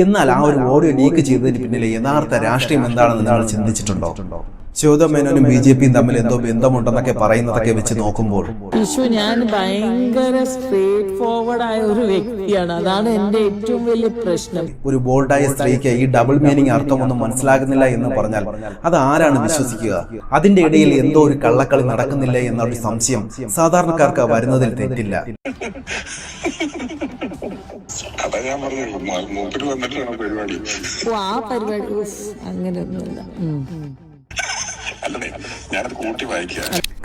എന്നാൽ ആ ഒരു ഓഡിയോ ലീക്ക് ചെയ്തതിന് പിന്നിലെ യഥാർത്ഥ രാഷ്ട്രീയം എന്താണെന്ന് നിങ്ങൾ ചിന്തിച്ചിട്ടുണ്ടോ? ശോഭ മേനോനും BJPയും തമ്മിൽ എന്തോ ബന്ധമുണ്ടെന്നൊക്കെ പറയുന്നതൊക്കെ വെച്ച് നോക്കുമ്പോൾ ഞാൻ ഭയങ്കര സ്ട്രേറ്റ് ഫോർവേഡ് ആയ ഒരു വ്യക്തിയാണ്. അതാണ് എന്റെ ഏറ്റവും വലിയ പ്രശ്നം. ഒരു ബോൾഡായ സ്ത്രീക്ക് ഈ ഡബിൾ മീനിങ് അർത്ഥമൊന്നും മനസ്സിലാകുന്നില്ല എന്ന് പറഞ്ഞാൽ അത് ആരാണ് വിശ്വസിക്കുക? അതിന്റെ ഇടയിൽ എന്തോ ഒരു കള്ളക്കളി നടക്കുന്നില്ല എന്നൊരു സംശയം സാധാരണക്കാർക്ക് വരുന്നതിൽ തെറ്റില്ല. ആ പരിപാടി അങ്ങനെയൊന്നുമില്ല.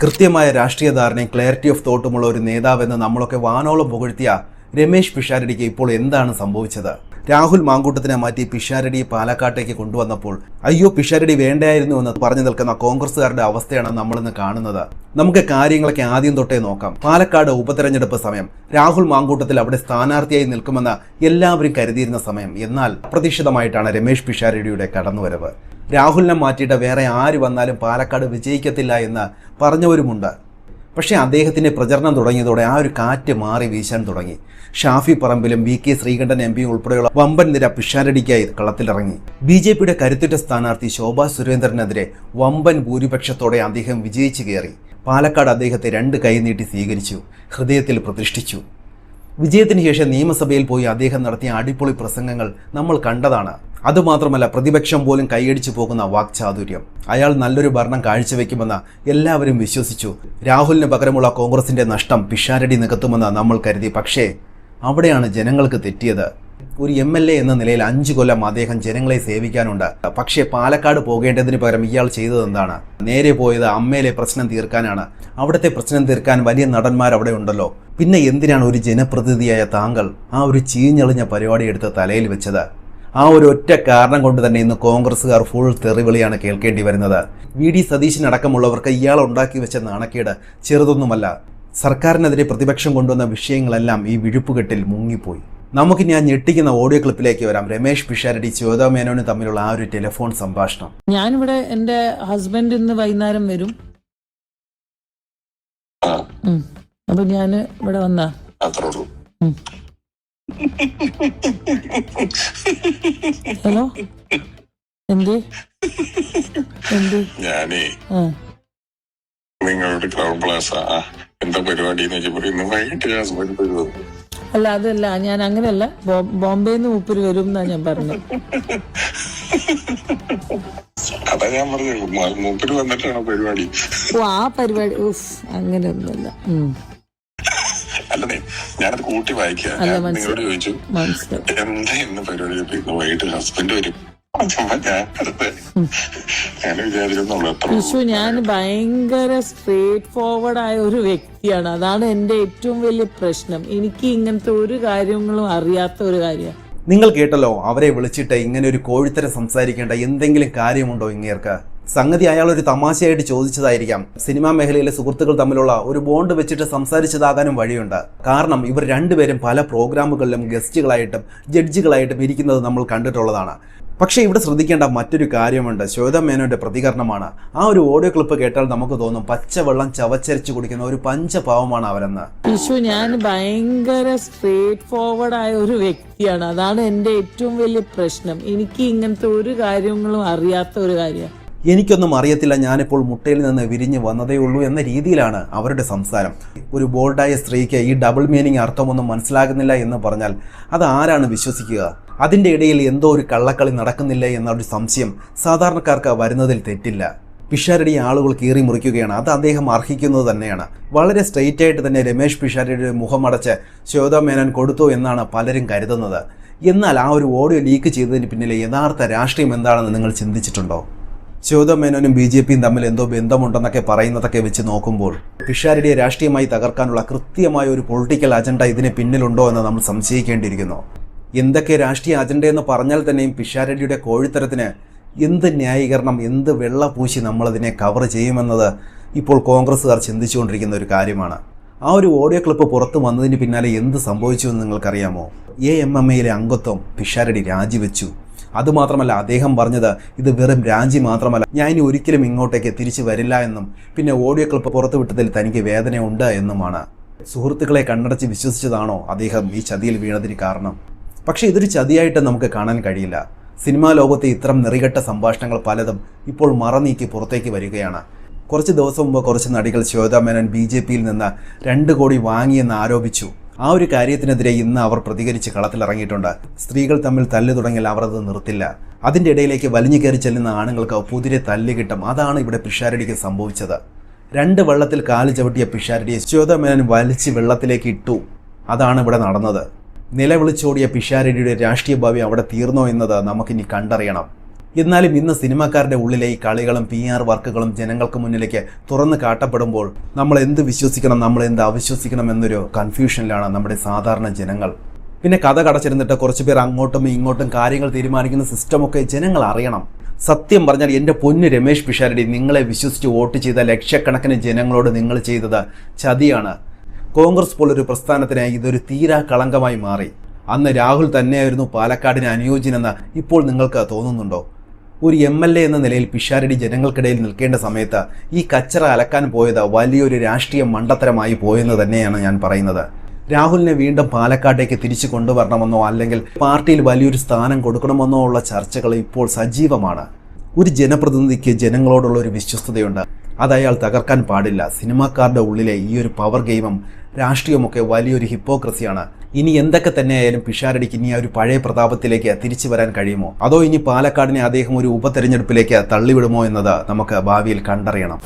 കൃത്യമായ രാഷ്ട്രീയ ധാരണയും ക്ലാരിറ്റി ഓഫ് തോട്ടുമുള്ള ഒരു നേതാവെന്ന് നമ്മളൊക്കെ വാനോളം പുകഴ്ത്തിയ രമേശ് പിഷാരടിക്ക് ഇപ്പോൾ എന്താണ് സംഭവിച്ചത്? രാഹുൽ മാങ്കൂട്ടത്തിനെ മാറ്റി പിഷാരടിയെ പാലക്കാട്ടേക്ക് കൊണ്ടുവന്നപ്പോൾ അയ്യോ പിഷാരടി വേണ്ടായിരുന്നു എന്ന് പറഞ്ഞു നിൽക്കുന്ന കോൺഗ്രസുകാരുടെ അവസ്ഥയാണ് നമ്മളിന്ന് കാണുന്നത്. നമുക്ക് കാര്യങ്ങളൊക്കെ ആദ്യം തൊട്ടേ നോക്കാം. പാലക്കാട് ഉപതെരഞ്ഞെടുപ്പ് സമയം. രാഹുൽ മാങ്കൂട്ടത്തിൽ അവിടെ സ്ഥാനാർത്ഥിയായി നിൽക്കുമെന്ന് എല്ലാവരും കരുതിയിരുന്ന സമയം. എന്നാൽ അപ്രതീക്ഷിതമായിട്ടാണ് രമേശ് പിഷാരടിയുടെ കടന്നുവരവ്. രാഹുലിനെ മാറ്റിയിട്ട് വേറെ ആര് വന്നാലും പാലക്കാട് വിജയിക്കത്തില്ല എന്ന് പറഞ്ഞവരുമുണ്ട്. പക്ഷേ അദ്ദേഹത്തിൻ്റെ പ്രചരണം തുടങ്ങിയതോടെ ആ ഒരു കാറ്റ് മാറി വീശാൻ തുടങ്ങി. ഷാഫി പറമ്പിലും VK ശ്രീകണ്ഠൻ MP ഉൾപ്പെടെയുള്ള വമ്പൻ നിര പിഷാരടിക്കായി കളത്തിലിറങ്ങി. BJPയുടെ കരുത്തുറ്റ സ്ഥാനാർത്ഥി ശോഭാ സുരേന്ദ്രനെതിരെ വമ്പൻ ഭൂരിപക്ഷത്തോടെ അദ്ദേഹം വിജയിച്ചു കയറി. പാലക്കാട് അദ്ദേഹത്തെ 2 കൈ നീട്ടി സ്വീകരിച്ചു, ഹൃദയത്തിൽ പ്രതിഷ്ഠിച്ചു. വിജയത്തിന് ശേഷം നിയമസഭയിൽ പോയി അദ്ദേഹം നടത്തിയ അടിപൊളി പ്രസംഗങ്ങൾ നമ്മൾ കണ്ടതാണ്. അതുമാത്രമല്ല പ്രതിപക്ഷം പോലും കൈയടിച്ചു പോകുന്ന വാക്ചാതുര്യം. അയാൾ നല്ലൊരു ഭരണം കാഴ്ചവെക്കുമെന്ന് എല്ലാവരും വിശ്വസിച്ചു. രാഹുലിന് പകരമുള്ള കോൺഗ്രസിന്റെ നഷ്ടം പിഷാരടി നികത്തുമെന്ന് നമ്മൾ കരുതി. പക്ഷേ അവിടെയാണ് ജനങ്ങൾക്ക് തെറ്റിയത്. ഒരു MLA എന്ന നിലയിൽ 5 കൊല്ലം അദ്ദേഹം ജനങ്ങളെ സേവിക്കാനുണ്ട്. പക്ഷേ പാലക്കാട് പോകേണ്ടതിന് പകരം ഇയാൾ ചെയ്തത് എന്താണ്? നേരെ പോയത് അമ്മയിലെ പ്രശ്നം തീർക്കാനാണ്. അവിടുത്തെ പ്രശ്നം തീർക്കാൻ വലിയ നടന്മാർ അവിടെ ഉണ്ടല്ലോ. പിന്നെ എന്തിനാണ് ഒരു ജനപ്രതിനിധിയായ താങ്കൾ ആ ഒരു ചീഞ്ഞളിഞ്ഞ പരിപാടി എടുത്ത് തലയിൽ വെച്ചത്? ആ ഒരു ഒറ്റ കാരണം കൊണ്ട് തന്നെ ഇന്ന് കോൺഗ്രസ്സുകാർ ഫുൾ തെറിവിളിയാണ് കേൾക്കേണ്ടി വരുന്നത്. VD സതീശനടക്കമുള്ളവർക്ക് ഇയാൾ ഉണ്ടാക്കി വെച്ച നാണക്കേട് ചെറുതൊന്നുമല്ല. സർക്കാരിനെതിരെ പ്രതിപക്ഷം കൊണ്ടുവന്ന വിഷയങ്ങളെല്ലാം ഈ വിഴുപ്പുകെട്ടിൽ മുങ്ങിപ്പോയി. നമുക്കിനി ആ ഞെട്ടിക്കുന്ന ഓഡിയോ ക്ലിപ്പിലേക്ക് വരാം. രമേശ് പിഷാരടി ശോഭ മേനോനും തമ്മിലുള്ള ആ ഒരു ടെലിഫോൺ സംഭാഷണം. ഞാനിവിടെ എന്റെ ഹസ്ബൻഡ് ഇന്ന് വൈകുന്നേരം വരും. അപ്പൊ ഞാന് ഇവിടെ വന്നാ ഹലോ എന്ത് ഞാനേ നിങ്ങളുടെ ക്രൗൺ പ്ലാസ എന്താ പരിപാടി അല്ല അതല്ല, ഞാൻ അങ്ങനെയല്ല. ബോംബെന്ന് മൂപ്പര് വരും എന്നാ ഞാൻ പറഞ്ഞത്. അതാ ഞാൻ പറഞ്ഞത് മൂപ്പര് വന്നിട്ടാണ് പരിപാടി. ആ പരിപാടി അങ്ങനെയൊന്നുമില്ല. അല്ലേ ഞാനത് കൂട്ടി വായിക്കാം. നിങ്ങളോട് ചോദിച്ചു എന്താ ഇന്ന് പരിപാടി? വൈകിട്ട് ഹസ്ബൻഡ് വരും. ഞാൻ ഭയങ്കര സ്ട്രേറ്റ് ഫോർവേഡ് ആയ ഒരു വ്യക്തിയാണ്. അതാണ് എന്റെ ഏറ്റവും വലിയ പ്രശ്നം. എനിക്ക് ഇങ്ങനത്തെ ഒരു കാര്യങ്ങളും അറിയാത്ത ഒരു കാര്യമാണ്. നിങ്ങൾ കേട്ടല്ലോ, അവരെ വിളിച്ചിട്ട് ഇങ്ങനെ ഒരു കോഴിത്തരം സംസാരിക്കേണ്ട എന്തെങ്കിലും കാര്യമുണ്ടോ ഇങ്ങേർക്ക്? സംഗതി അയാൾ ഒരു തമാശയായിട്ട് ചോദിച്ചതായിരിക്കാം. സിനിമാ മേഖലയിലെ സുഹൃത്തുക്കൾ തമ്മിലുള്ള ഒരു ബോണ്ട് വെച്ചിട്ട് സംസാരിച്ചതാകാനും വഴിയുണ്ട്. കാരണം ഇവർ രണ്ടുപേരും പല പ്രോഗ്രാമുകളിലും ഗസ്റ്റുകളായിട്ടും ജഡ്ജികളായിട്ടും ഇരിക്കുന്നത് നമ്മൾ കണ്ടിട്ടുള്ളതാണ്. പക്ഷേ ഇവിടെ ശ്രദ്ധിക്കേണ്ട മറ്റൊരു കാര്യമുണ്ട്. ശോഭ മേനോന്റെ പ്രതികരണമാണ്. ആ ഒരു ഓഡിയോ ക്ലിപ്പ് കേട്ടാൽ നമുക്ക് തോന്നും പച്ചവെള്ളം ചവച്ചരച്ച് കുടിക്കുന്ന ഒരു പഞ്ചപാവമാണ് അവരെന്ന്. ഞാൻ ഭയങ്കര സ്ട്രേറ്റ് ഫോർവേഡ് ആയ ഒരു വ്യക്തിയാണ്. അതാണ് എന്റെ ഏറ്റവും വലിയ പ്രശ്നം. എനിക്ക് ഇങ്ങനത്തെ ഒരു കാര്യങ്ങളും അറിയാത്ത ഒരു കാര്യമാണ്. എനിക്കൊന്നും അറിയത്തില്ല, ഞാനിപ്പോൾ മുട്ടയിൽ നിന്ന് വിരിഞ്ഞ് വന്നതേ ഉള്ളൂ എന്ന രീതിയിലാണ് അവരുടെ സംസാരം. ഒരു ബോൾഡായ സ്ത്രീക്ക് ഈ ഡബിൾ മീനിങ് അർത്ഥമൊന്നും മനസ്സിലാകുന്നില്ല എന്ന് പറഞ്ഞാൽ അത് ആരാണ് വിശ്വസിക്കുക? അതിൻ്റെ ഇടയിൽ എന്തോ ഒരു കള്ളക്കളി നടക്കുന്നില്ല എന്നൊരു സംശയം സാധാരണക്കാർക്ക് വരുന്നതിൽ തെറ്റില്ല. പിഷാരടി ആളുകൾ കീറി മുറിക്കുകയാണ്. അത് അദ്ദേഹം അർഹിക്കുന്നത് തന്നെയാണ്. വളരെ സ്ട്രെയിറ്റ് ആയിട്ട് തന്നെ രമേശ് പിഷാരടിയുടെ മുഖമടച്ച് ശോഭ മേനോൻ കൊടുത്തു എന്നാണ് പലരും കരുതുന്നത്. എന്നാൽ ആ ഒരു ഓഡിയോ ലീക്ക് ചെയ്തതിന് പിന്നിലെ യഥാർത്ഥ രാഷ്ട്രീയം എന്താണെന്ന് നിങ്ങൾ ചിന്തിച്ചിട്ടുണ്ടോ? ശോഭ മേനോനും BJPയും തമ്മിൽ എന്തോ ബന്ധമുണ്ടെന്നൊക്കെ പറയുന്നതൊക്കെ വെച്ച് നോക്കുമ്പോൾ പിഷാരടിയെ രാഷ്ട്രീയമായി തകർക്കാനുള്ള കൃത്യമായ ഒരു പൊളിറ്റിക്കൽ അജണ്ട ഇതിന് പിന്നിലുണ്ടോ എന്ന് നമ്മൾ സംശയിക്കേണ്ടിയിരിക്കുന്നു. എന്തൊക്കെ രാഷ്ട്രീയ അജണ്ടയെന്ന് പറഞ്ഞാൽ തന്നെയും പിഷാരടിയുടെ കോഴിത്തരത്തിന് എന്ത് ന്യായീകരണം, എന്ത് വെള്ളപൂശി നമ്മളതിനെ കവർ ചെയ്യുമെന്നത് ഇപ്പോൾ കോൺഗ്രസ്സുകാർ ചിന്തിച്ചുകൊണ്ടിരിക്കുന്ന ഒരു കാര്യമാണ്. ആ ഒരു ഓഡിയോ ക്ലിപ്പ് പുറത്തു വന്നതിന് പിന്നാലെ എന്ത് സംഭവിച്ചു എന്ന് നിങ്ങൾക്കറിയാമോ? AMMയിലെ അംഗത്വം പിഷാരടി രാജിവെച്ചു. അതുമാത്രമല്ല, അദ്ദേഹം പറഞ്ഞത് ഇത് വെറും രാജി മാത്രമല്ല, ഞാൻ ഇനി ഒരിക്കലും ഇങ്ങോട്ടേക്ക് തിരിച്ചു വരില്ല എന്നും പിന്നെ ഓഡിയോ ക്ലിപ്പ് പുറത്തുവിട്ടതിൽ തനിക്ക് വേദനയുണ്ട് എന്നുമാണ്. സുഹൃത്തുക്കളെ കണ്ണടച്ച് വിശ്വസിച്ചതാണോ അദ്ദേഹം ഈ ചതിയിൽ വീണതിന് കാരണം? പക്ഷേ ഇതൊരു ചതിയായിട്ട് നമുക്ക് കാണാൻ കഴിയില്ല. സിനിമാ ലോകത്തെ ഇത്തരം നെറികെട്ട സംഭാഷണങ്ങൾ പലതും ഇപ്പോൾ മറനീക്കി പുറത്തേക്ക് വരികയാണ്. കുറച്ച് ദിവസം മുമ്പ് കുറച്ച് നടികൾ ശ്വേതാ മേനോൻ BJP-യിൽ നിന്ന് 2 കോടി വാങ്ങിയെന്ന് ആരോപിച്ചു. ആ ഒരു കാര്യത്തിനെതിരെ ഇന്ന് അവർ പ്രതികരിച്ച് കളത്തിലിറങ്ങിയിട്ടുണ്ട്. സ്ത്രീകൾ തമ്മിൽ തല്ല് തുടങ്ങിയാൽ അവർ അത് നിർത്തില്ല. അതിൻ്റെ ഇടയിലേക്ക് വലിഞ്ഞു കയറി ചെല്ലുന്ന ആണുങ്ങൾക്ക് പുതിരെ തല്ല് കിട്ടും. അതാണ് ഇവിടെ പിഷാരടിക്ക് സംഭവിച്ചത്. 2 വെള്ളത്തിൽ കാല് ചവിട്ടിയ പിഷാരടിയെ ശ്വേതാ മേനോൻ വലിച്ച് വെള്ളത്തിലേക്ക് ഇട്ടു. അതാണ് ഇവിടെ നടന്നത്. നിലവിളിച്ചോടിയ പിഷാരടിയുടെ രാഷ്ട്രീയ ഭാവി അവിടെ തീർന്നോ എന്നത് നമുക്കിനി കണ്ടറിയണം. എന്നാലും ഇന്ന് സിനിമാക്കാരുടെ ഉള്ളിലെ ഈ കളികളും PR വർക്കുകളും ജനങ്ങൾക്ക് മുന്നിലേക്ക് തുറന്നു കാട്ടപ്പെടുമ്പോൾ നമ്മൾ എന്ത് വിശ്വസിക്കണം, നമ്മൾ എന്ത് അവിശ്വസിക്കണം എന്നൊരു കൺഫ്യൂഷനിലാണ് നമ്മുടെ സാധാരണ ജനങ്ങൾ. പിന്നെ കഥ കടച്ചിരുന്നിട്ട് കുറച്ച് പേർ അങ്ങോട്ടും ഇങ്ങോട്ടും കാര്യങ്ങൾ തീരുമാനിക്കുന്ന സിസ്റ്റമൊക്കെ ജനങ്ങൾ അറിയണം. സത്യം പറഞ്ഞാൽ എൻ്റെ പൊന്നു രമേശ് പിഷാരടി, നിങ്ങളെ വിശ്വസിച്ച് വോട്ട് ചെയ്ത ലക്ഷക്കണക്കിന് ജനങ്ങളോട് നിങ്ങൾ ചെയ്തത് ചതിയാണ്. കോൺഗ്രസ് പോലൊരു പ്രസ്ഥാനത്തിന് ഇതൊരു തീരാ കളങ്കമായി മാറി. അന്ന് രാഹുൽ തന്നെയായിരുന്നു പാലക്കാടിന് അനുയോജ്യനെന്ന് ഇപ്പോൾ നിങ്ങൾക്ക് തോന്നുന്നുണ്ടോ? ഒരു MLA എന്ന നിലയിൽ പിഷാരടി ജനങ്ങൾക്കിടയിൽ നിൽക്കേണ്ട സമയത്ത് ഈ കച്ചറ അലക്കാൻ പോയത് വലിയൊരു രാഷ്ട്രീയ മണ്ടത്തരമായി പോയെന്ന് തന്നെയാണ് ഞാൻ പറയുന്നത്. രാഹുലിനെ വീണ്ടും പാലക്കാട്ടേക്ക് തിരിച്ചു കൊണ്ടുവരണമെന്നോ അല്ലെങ്കിൽ പാർട്ടിയിൽ വലിയൊരു സ്ഥാനം കൊടുക്കണമെന്നോ ഉള്ള ചർച്ചകൾ ഇപ്പോൾ സജീവമാണ്. ഒരു ജനപ്രതിനിധിക്ക് ജനങ്ങളോടുള്ള ഒരു വിശ്വസ്തതയുണ്ട്, അത് അയാൾ തകർക്കാൻ പാടില്ല. സിനിമാക്കാരുടെ ഉള്ളിലെ ഈ ഒരു പവർ ഗെയിമും രാഷ്ട്രീയമൊക്കെ വലിയൊരു ഹിപ്പോക്രസിയാണ്. ഇനി എന്തൊക്കെ തന്നെയായാലും പിഷാരടിക്ക് ഇനി ആ ഒരു പഴയ പ്രതാപത്തിലേക്ക് തിരിച്ചു വരാൻ കഴിയുമോ, അതോ ഇനി പാലക്കാടിനെ അദ്ദേഹം ഒരു ഉപതെരഞ്ഞെടുപ്പിലേക്ക് തള്ളിവിടുമോ എന്നത് നമുക്ക് ഭാവിയിൽ കണ്ടറിയണം.